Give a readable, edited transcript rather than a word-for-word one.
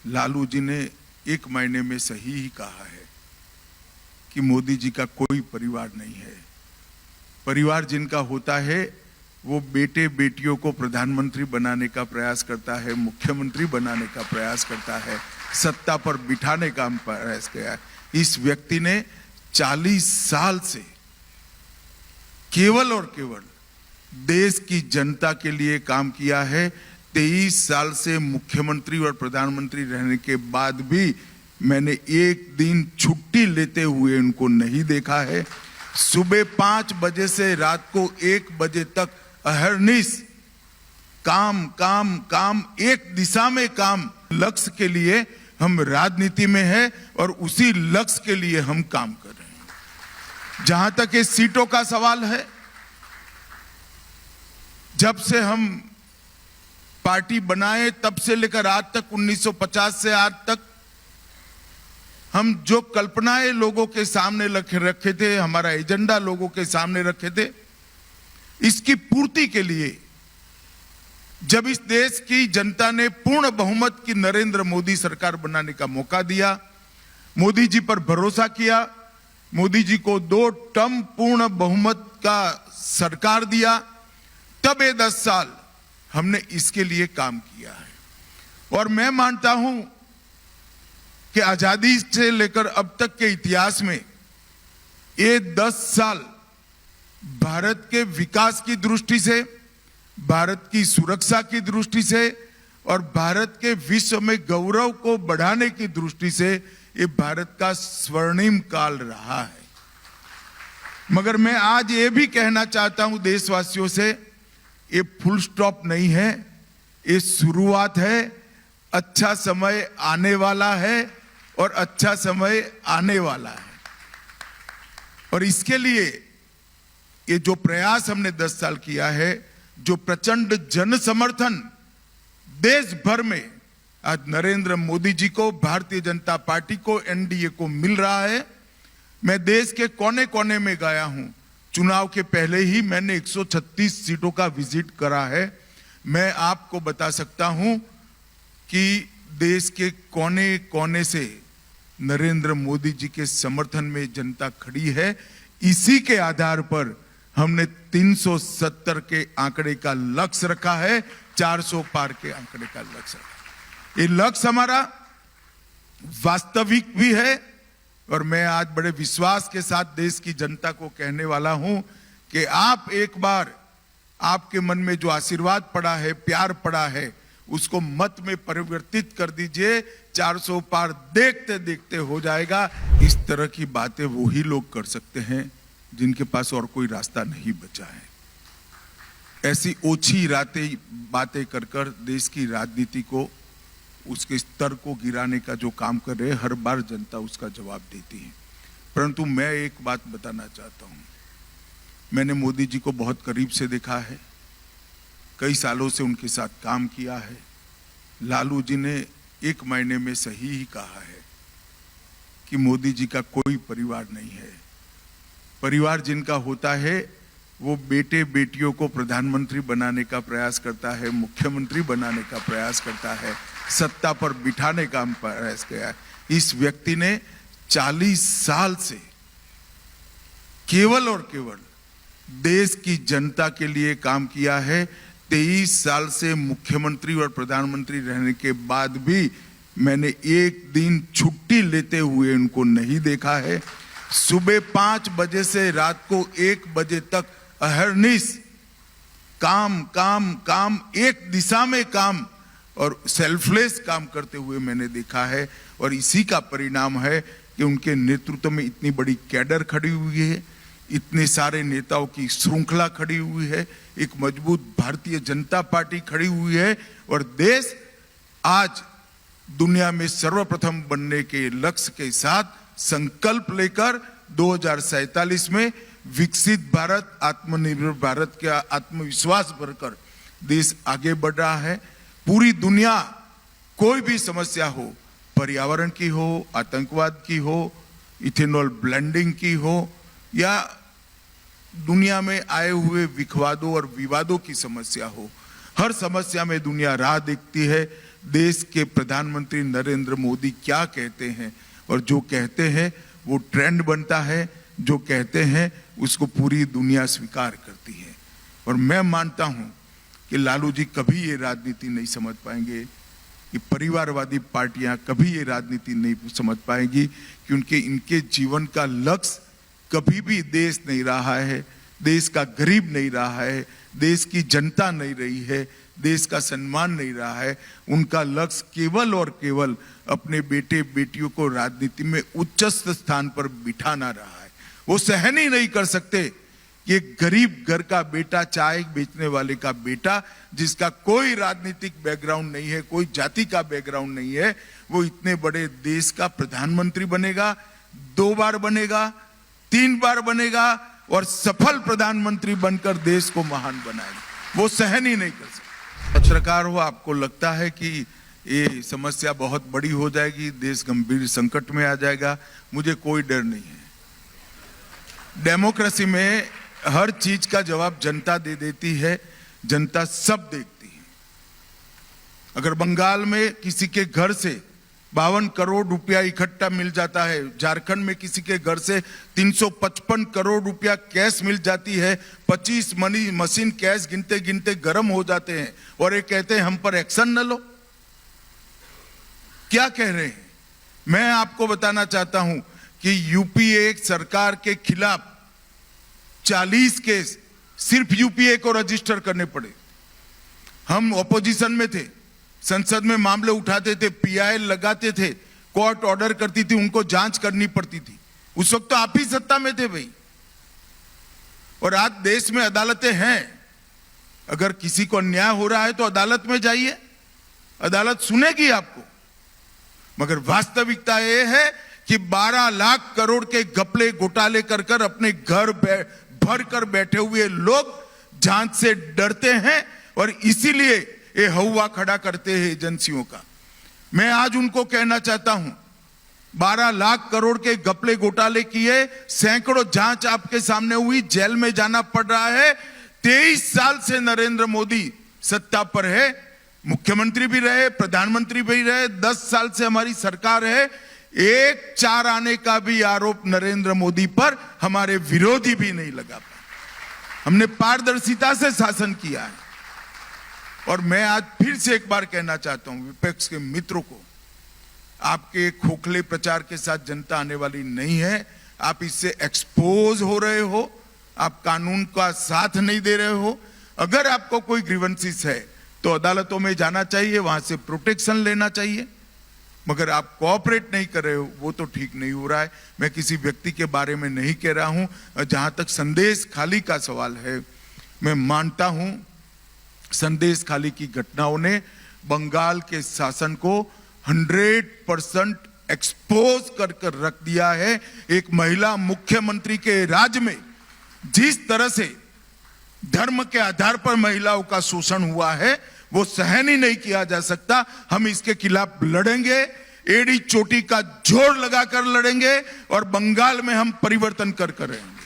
लालू जी ने एक महीने में सही ही कहा है कि मोदी जी का कोई परिवार नहीं है। परिवार जिनका होता है वो बेटे बेटियों को प्रधानमंत्री बनाने का प्रयास करता है, मुख्यमंत्री बनाने का प्रयास करता है, सत्ता पर बिठाने का प्रयास किया है। इस व्यक्ति ने 40 साल से केवल और केवल देश की जनता के लिए काम किया है। 23 साल से मुख्यमंत्री और प्रधानमंत्री रहने के बाद भी मैंने एक दिन छुट्टी लेते हुए उनको नहीं देखा है। सुबह 5 बजे से रात को 1 बजे तक अहर्निश काम काम काम, एक दिशा में काम। लक्ष्य के लिए हम राजनीति में हैं और उसी लक्ष्य के लिए हम काम कर रहे हैं। जहां तक ये सीटों का सवाल है, जब से हम पार्टी बनाए तब से लेकर आज तक 1950 से आज तक हम जो कल्पनाएं लोगों के सामने रखे थे, हमारा एजेंडा लोगों के सामने रखे थे, इसकी पूर्ति के लिए जब इस देश की जनता ने पूर्ण बहुमत की नरेंद्र मोदी सरकार बनाने का मौका दिया, मोदी जी पर भरोसा किया, मोदी जी को 2 टर्म पूर्ण बहुमत का सरकार दिया, तब ये 10 साल हमने इसके लिए काम किया है। और मैं मानता हूं कि आजादी से लेकर अब तक के इतिहास में ये 10 साल भारत के विकास की दृष्टि से, भारत की सुरक्षा की दृष्टि से और भारत के विश्व में गौरव को बढ़ाने की दृष्टि से ये भारत का स्वर्णिम काल रहा है। मगर मैं आज ये भी कहना चाहता हूं देशवासियों से, ये फुल स्टॉप नहीं है, ये शुरुआत है। अच्छा समय आने वाला है और अच्छा समय आने वाला है। और इसके लिए ये जो प्रयास हमने 10 साल किया है, जो प्रचंड जन समर्थन देश भर में आज नरेंद्र मोदी जी को, भारतीय जनता पार्टी को, एनडीए को मिल रहा है। मैं देश के कोने कोने में गया हूं। चुनाव के पहले ही मैंने 136 सीटों का विजिट करा है। मैं आपको बता सकता हूं कि देश के कोने कोने से नरेंद्र मोदी जी के समर्थन में जनता खड़ी है। इसी के आधार पर हमने 370 के आंकड़े का लक्ष्य रखा है, 400 पार के आंकड़े का लक्ष्य रखा। ये लक्ष्य हमारा वास्तविक भी है और मैं आज बड़े विश्वास के साथ देश की जनता को कहने वाला हूं कि आप एक बार, आपके मन में जो आशीर्वाद पड़ा है, प्यार पड़ा है, उसको मत में परिवर्तित कर दीजिए। 400 पार देखते देखते हो जाएगा। इस तरह की बातें वही लोग कर सकते हैं जिनके पास और कोई रास्ता नहीं बचा है। ऐसी ओछी बातें कर कर देश की राजनीति को, उसके स्तर को गिराने का जो काम कर रहे हैं, हर बार जनता उसका जवाब देती है। परंतु मैं एक बात बताना चाहता हूं, मैंने मोदी जी को बहुत करीब से देखा है, कई सालों से उनके साथ काम किया है। लालू जी ने एक महीने में सही ही कहा है कि मोदी जी का कोई परिवार नहीं है। परिवार जिनका होता है वो बेटे बेटियों को प्रधानमंत्री बनाने का प्रयास करता है, मुख्यमंत्री बनाने का प्रयास करता है, सत्ता पर बिठाने का प्रयास किया है। इस व्यक्ति ने 40 साल से केवल और केवल देश की जनता के लिए काम किया है। 23 साल से मुख्यमंत्री और प्रधानमंत्री रहने के बाद भी मैंने एक दिन छुट्टी लेते हुए उनको नहीं देखा है। सुबह 5 बजे से रात को 1 बजे तक अहर्निश काम काम काम, एक दिशा में काम और सेल्फलेस काम करते हुए मैंने देखा है। और इसी का परिणाम है कि उनके नेतृत्व में इतनी बड़ी कैडर खड़ी हुई है, इतने सारे नेताओं की श्रृंखला खड़ी हुई है, एक मजबूत भारतीय जनता पार्टी खड़ी हुई है और देश आज दुनिया में सर्वप्रथम बनने के लक्ष्य के साथ संकल्प लेकर 2047 में विकसित भारत, आत्मनिर्भर भारत का आत्मविश्वास भरकर देश आगे बढ़ रहा है। पूरी दुनिया, कोई भी समस्या हो, पर्यावरण की हो, आतंकवाद की हो, इथेनॉल ब्लेंडिंग की हो या दुनिया में आए हुए विवादों और विवादों की समस्या हो, हर समस्या में दुनिया राह देखती है। देश के प्रधानमंत्री नरेंद्र मोदी क्या कहते हैं, और जो कहते हैं वो ट्रेंड बनता है, जो कहते हैं उसको पूरी दुनिया स्वीकार करती है। और मैं मानता हूं कि लालू जी कभी ये राजनीति नहीं समझ पाएंगे, कि परिवारवादी पार्टियां कभी ये राजनीति नहीं समझ पाएंगी, क्योंकि इनके जीवन का लक्ष्य कभी भी देश नहीं रहा है, देश का गरीब नहीं रहा है, देश की जनता नहीं रही है, देश का सम्मान नहीं रहा है। उनका लक्ष्य केवल और केवल अपने बेटे बेटियों को राजनीति में उच्चस्थ स्थान पर बिठाना रहा है। वो सहन ही नहीं कर सकते कि एक गरीब घर का बेटा, चाय बेचने वाले का बेटा, जिसका कोई राजनीतिक बैकग्राउंड नहीं है, कोई जाति का बैकग्राउंड नहीं है, वो इतने बड़े देश का प्रधानमंत्री बनेगा, 2 बार बनेगा, 3 बार बनेगा और सफल प्रधानमंत्री बनकर देश को महान बनाएगा। वो सहन ही नहीं कर सकते। पत्रकार हो, आपको लगता है कि ये समस्या बहुत बड़ी हो जाएगी, देश गंभीर संकट में आ जाएगा, मुझे कोई डर नहीं है। डेमोक्रेसी में हर चीज का जवाब जनता दे देती है, जनता सब देखती है। अगर बंगाल में किसी के घर से 52 करोड़ रुपया इकट्ठा मिल जाता है, झारखंड में किसी के घर से 355 करोड़ रुपया कैश मिल जाती है, 25 मनी मशीन कैश गिनते गिनते गर्म हो जाते हैं और ये कहते हैं हम पर एक्शन न लो। क्या कह रहे हैं? मैं आपको बताना चाहता हूं कि यूपीए सरकार के खिलाफ 40 केस सिर्फ यूपीए को रजिस्टर करने पड़े। हम ऑपोजिशन में थे, संसद में मामले उठाते थे, पीआईएल लगाते थे, कोर्ट ऑर्डर करती थी, उनको जांच करनी पड़ती थी। उस वक्त तो आप ही सत्ता में थे भाई। और आज देश में अदालतें हैं, अगर किसी को अन्याय हो रहा है तो अदालत में जाइए, अदालत सुनेगी आपको। मगर वास्तविकता यह है कि 12 लाख करोड़ के घपले घोटाले कर कर अपने घर भर कर बैठे हुए लोग जांच से डरते हैं और इसीलिए ये हवा खड़ा करते हैं एजेंसियों का। मैं आज उनको कहना चाहता हूं, 12 लाख करोड़ के घपले घोटाले किए, सैकड़ों जांच आपके सामने हुई, जेल में जाना पड़ रहा है। 23 साल से नरेंद्र मोदी सत्ता पर है, मुख्यमंत्री भी रहे, प्रधानमंत्री भी रहे, 10 साल से हमारी सरकार है। एक 4 आने का भी आरोप नरेंद्र मोदी पर हमारे विरोधी भी नहीं लगा पाए। हमने पारदर्शिता से शासन किया है। और मैं आज फिर से एक बार कहना चाहता हूं विपक्ष के मित्रों को, आपके खोखले प्रचार के साथ जनता आने वाली नहीं है। आप इससे एक्सपोज हो रहे हो, आप कानून का साथ नहीं दे रहे हो। अगर आपको कोई ग्रीवेंसेस है तो अदालतों में जाना चाहिए, वहां से प्रोटेक्शन लेना चाहिए, मगर आप कोऑपरेट नहीं कर रहे हो, वो तो ठीक नहीं हो रहा है। मैं किसी व्यक्ति के बारे में नहीं कह रहा हूं। जहां तक संदेश खाली का सवाल है, मैं मानता हूं संदेश खाली की घटनाओं ने बंगाल के शासन को 100% एक्सपोज कर कर रख दिया है। एक महिला मुख्यमंत्री के राज्य में जिस तरह से धर्म के आधार पर महिलाओं का शोषण हुआ है, वो सहन ही नहीं किया जा सकता। हम इसके खिलाफ लड़ेंगे, एड़ी चोटी का जोर लगाकर लड़ेंगे और बंगाल में हम परिवर्तन कर रहेंगे।